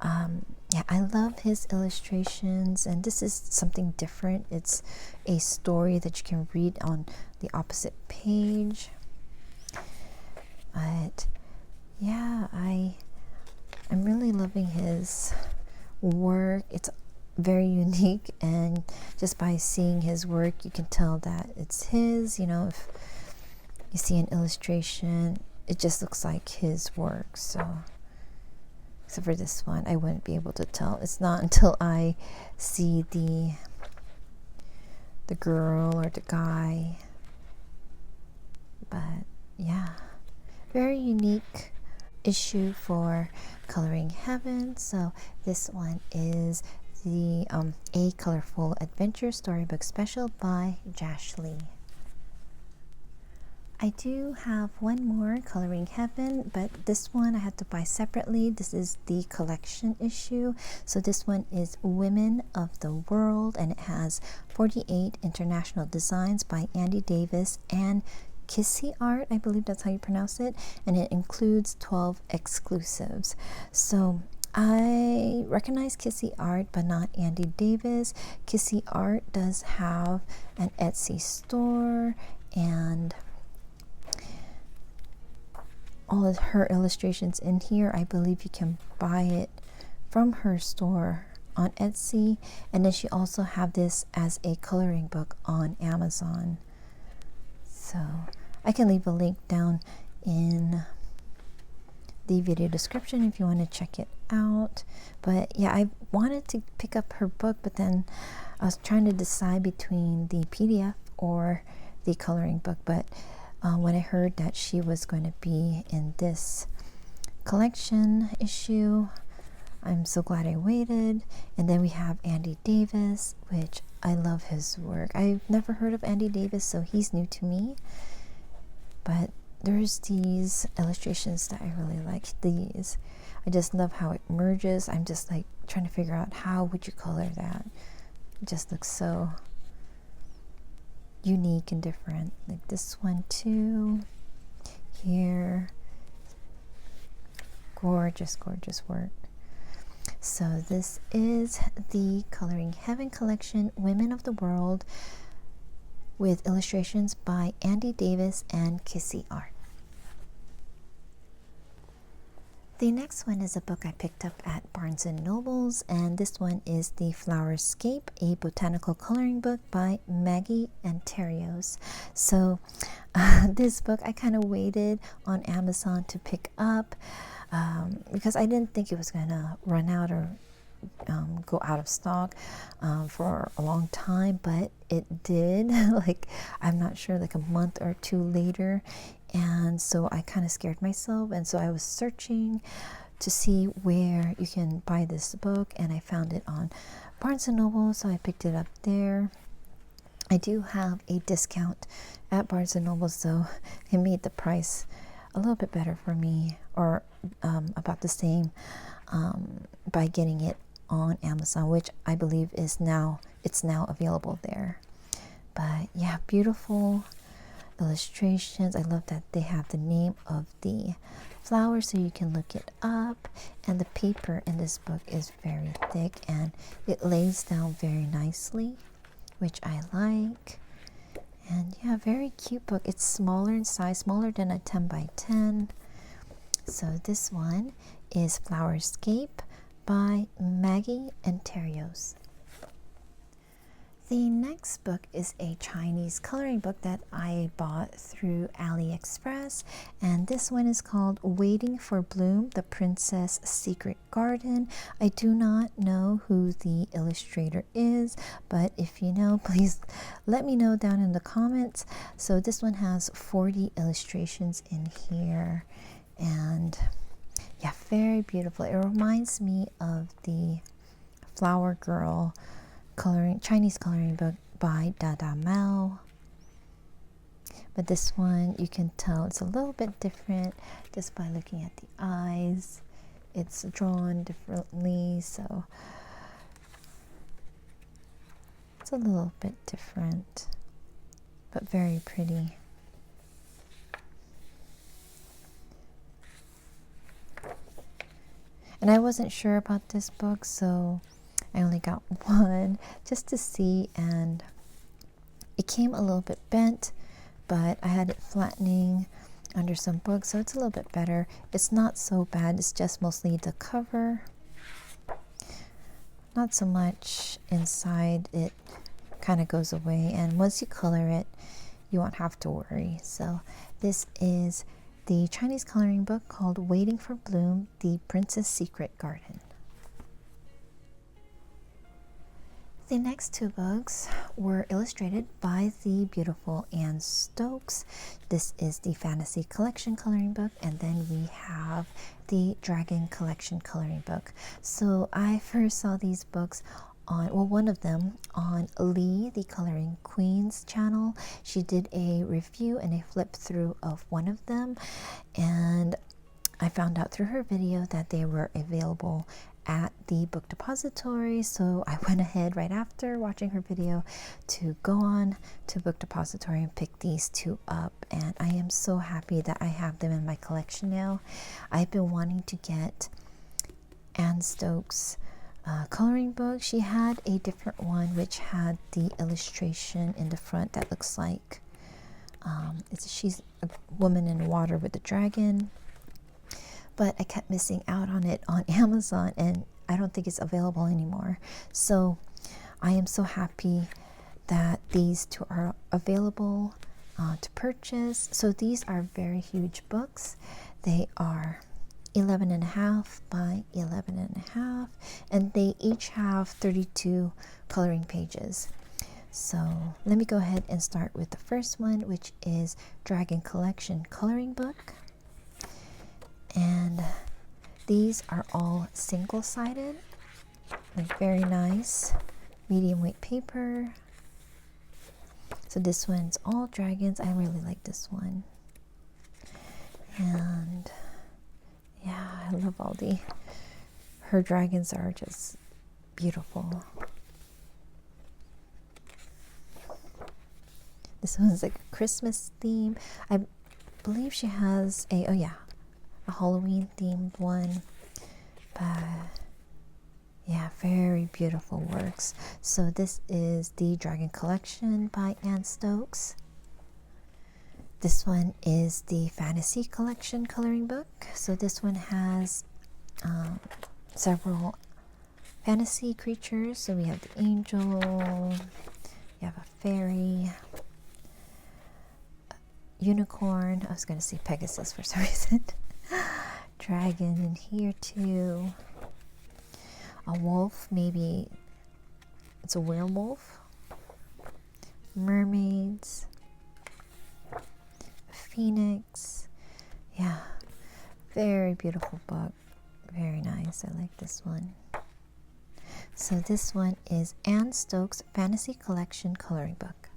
yeah, I love his illustrations, and this is something different. It's a story that you can read on the opposite page. But yeah, I'm really loving his work. It's very unique, and just by seeing his work you can tell that it's his. You know, if you see an illustration, it just looks like his work. So except for this one, I wouldn't be able to tell. It's not until I see the girl or the guy. But yeah, very unique issue for Coloring Heaven. So this one is the A Colorful Adventure Storybook Special by Josh Lee. I do have one more Coloring Heaven, but this one I had to buy separately. This is the collection issue. So this one is Women of the World, and it has 48 international designs by Andy Davis and Kissy Art, I believe that's how you pronounce it, and it includes 12 exclusives. So I recognize Kissy Art, but not Andy Davis. Kissy Art does have an Etsy store, and all of her illustrations in here, I believe you can buy it from her store on Etsy. And then she also have this as a coloring book on Amazon. So I can leave a link down in the video description if you want to check it out. But yeah, I wanted to pick up her book, but then I was trying to decide between the PDF or the coloring book. But when I heard that she was going to be in this collection issue, I'm so glad I waited. And then we have Andy Davis, which I love his work. I've never heard of Andy Davis, so he's new to me. But there's these illustrations that I really like. These, I just love how it merges. I'm just like trying to figure out how would you color that. It just looks so unique and different. Like this one too. Here, gorgeous, gorgeous work. So this is the Coloring Heaven collection, Women of the World, with illustrations by Andy Davis and Kissy Art. The next one is a book I picked up at Barnes & Noble's, and this one is The Flowerscape, a botanical coloring book by Maggie Anterios. So this book I kind of waited on Amazon to pick up because I didn't think it was going to run out or go out of stock for a long time, but it did. Like, I'm not sure, like a month or two later. And so I kind of scared myself, and so I was searching to see where you can buy this book, and I found it on Barnes & Noble, so I picked it up there. I do have a discount at Barnes & Noble, so it made the price a little bit better for me, or about the same, by getting it on Amazon, which I believe is now available there. But yeah, beautiful illustrations. I love that they have the name of the flower so you can look it up, and the paper in this book is very thick and it lays down very nicely, which I like. And yeah, very cute book. It's smaller in size, smaller than a 10 by 10. So this one is Flowerscape by Maggie Anterios. The next book is a Chinese coloring book that I bought through AliExpress, and this one is called Waiting for Bloom, The Princess Secret Garden. I do not know who the illustrator is, but if you know, please let me know down in the comments. So this one has 40 illustrations in here, and yeah, very beautiful. It reminds me of the Flower Girl Chinese coloring book by Dada Mao. But this one, you can tell it's a little bit different just by looking at the eyes. It's drawn differently, so it's a little bit different, but very pretty. And I wasn't sure about this book, so I only got one just to see, and it came a little bit bent, but I had it flattening under some books, so it's a little bit better. It's not so bad, it's just mostly the cover. Not so much inside, it kind of goes away, and once you color it, you won't have to worry. So this is the Chinese coloring book called Waiting for Bloom, The Princess Secret Garden. The next two books were illustrated by the beautiful Anne Stokes. This is the Fantasy Collection coloring book, and then we have the Dragon Collection coloring book. So I first saw these books on, well, one of them on Lee, the Coloring Queen's channel. She did a review and a flip through of one of them, and I found out through her video that they were available at the book depository, so I went ahead right after watching her video to go on to book depository and pick these two up, and I am so happy that I have them in my collection now. I've been wanting to get Anne Stokes' coloring book. She had a different one which had the illustration in the front that looks like she's a woman in water with a dragon, but I kept missing out on it on Amazon, and I don't think it's available anymore. So I am so happy that these two are available to purchase. So these are very huge books. They are 11.5 by 11.5, and they each have 32 coloring pages. So let me go ahead and start with the first one, which is Dragon Collection coloring book. And these are all single-sided, like very nice medium weight paper. So this one's all dragons. I really like this one, and yeah, I love all her dragons are just beautiful. This one's like a Christmas theme. I believe she has a Halloween themed one, but yeah, very beautiful works. So this is the Dragon Collection by Anne Stokes. This one is the Fantasy Collection coloring book. So this one has several fantasy creatures. So we have the angel, you have a fairy, unicorn, I was going to say Pegasus for some reason, dragon in here too, a wolf, maybe it's a werewolf, mermaids, a phoenix. Yeah, very beautiful book, very nice. I like this one. So this one is Anne Stokes' Fantasy Collection coloring book.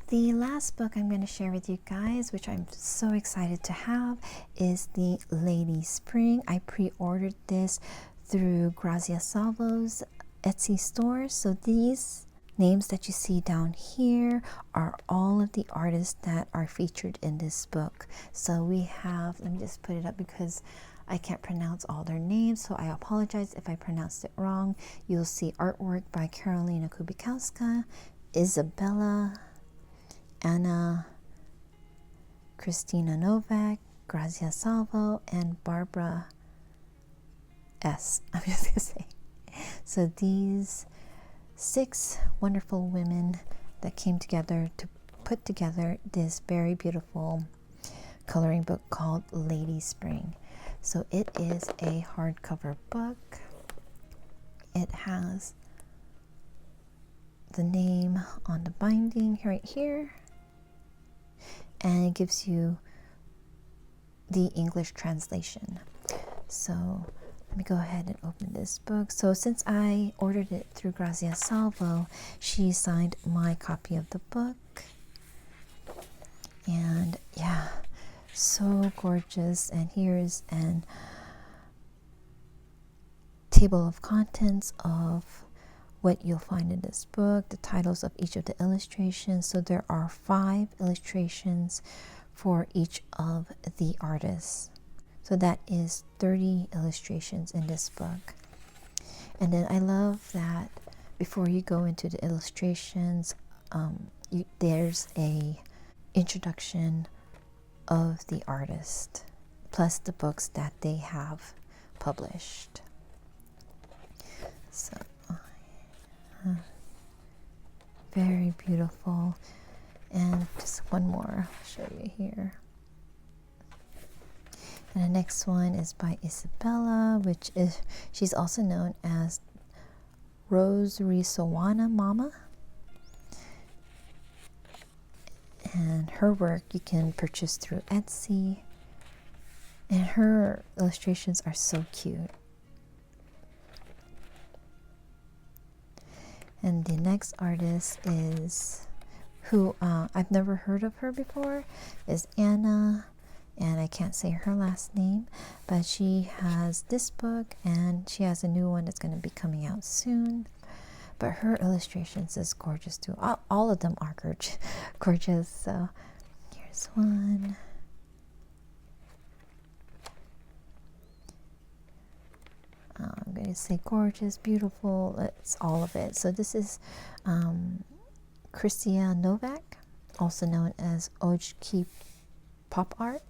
The last book I'm going to share with you guys, which I'm so excited to have, is the Lady Spring. I pre-ordered this through Grazia Salvo's Etsy store. So these names that you see down here are all of the artists that are featured in this book. So we have, let me just put it up because I can't pronounce all their names, so I apologize if I pronounced it wrong. You'll see artwork by Karolina Kubikowska, Isabella, Anna, Christina Novak, Grazia Salvo, and Barbara S. I'm just going to say. So these 6 wonderful women that came together to put together this very beautiful coloring book called Lady Spring. So it is a hardcover book. It has the name on the binding right here, and it gives you the English translation. So Let me go ahead and open this book. So since I ordered it through Grazia Salvo, she signed my copy of the book. And yeah, so gorgeous. And here's an table of contents of what you'll find in this book, the titles of each of the illustrations. So there are 5 illustrations for each of the artists. So that is 30 illustrations in this book. And then I love that before you go into the illustrations, there's a introduction of the artist, plus the books that they have published. So, very beautiful. And just one more, I'll show you here. And the next one is by Isabella, which is, she's also known as Rosary Sawana Mama. And her work you can purchase through Etsy. And her illustrations are so cute. And the next artist is, who I've never heard of her before, is Anna. And I can't say her last name, but she has this book and she has a new one that's going to be coming out soon. But her illustrations is gorgeous too. All of them are gorgeous. So here's one. I'm going to say gorgeous, beautiful. It's all of it. So this is Krysia Novak, also known as Ojki Pop Art.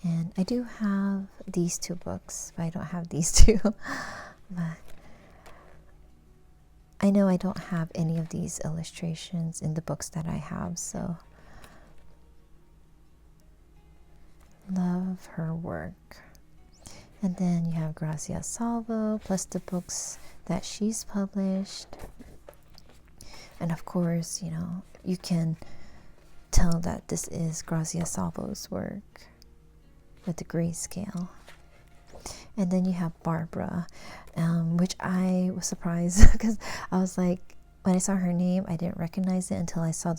And I do have these 2 books, but I don't have these 2. But I know I don't have any of these illustrations in the books that I have, so love her work. And then you have Grazia Salvo, plus the books that she's published. And of course, you know, you can tell that this is Grazia Salvo's work with the grayscale. And then you have Barbara, which I was surprised because I was like, when I saw her name, I didn't recognize it until I saw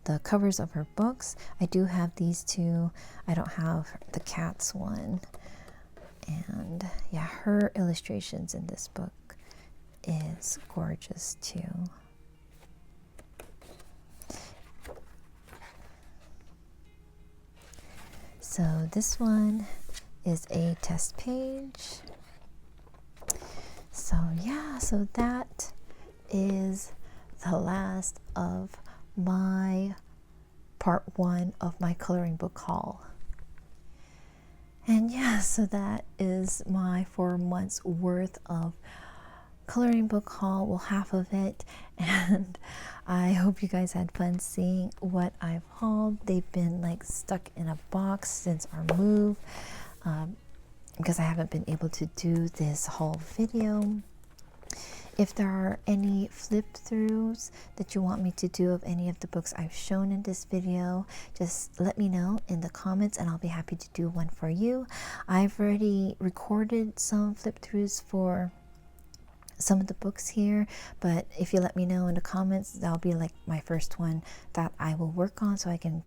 the covers of her books. I do have these 2. I don't have the cats one. And yeah, her illustrations in this book is gorgeous too. So this one is a test page. So yeah, so that is the last of my part 1 of my coloring book haul. And yeah, so that is my 4 months worth of coloring book haul, well, half of it. And I hope you guys had fun seeing what I've hauled. They've been like stuck in a box since our move, because I haven't been able to do this haul video. If there are any flip throughs that you want me to do of any of the books I've shown in this video, just let me know in the comments and I'll be happy to do one for you. I've already recorded some flip throughs for some of the books here, but if you let me know in the comments, that'll be like my first one that I will work on so I can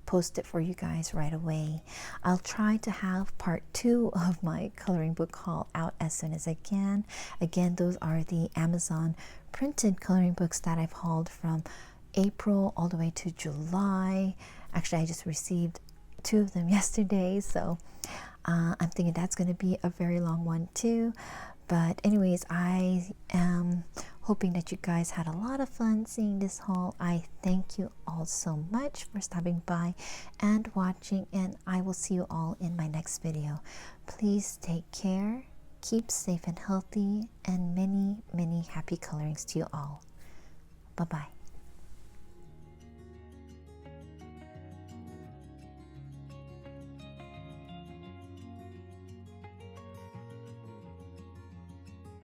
post it for you guys right away. I'll try to have part 2 of my coloring book haul out as soon as I can. Again, those are the Amazon printed coloring books that I've hauled from April all the way to July. Actually, I just received 2 of them yesterday, so I'm thinking that's going to be a very long one too. But anyways, I am hoping that you guys had a lot of fun seeing this haul. I thank you all so much for stopping by and watching, and I will see you all in my next video. Please take care, keep safe and healthy, and many, many happy colorings to you all. Bye-bye.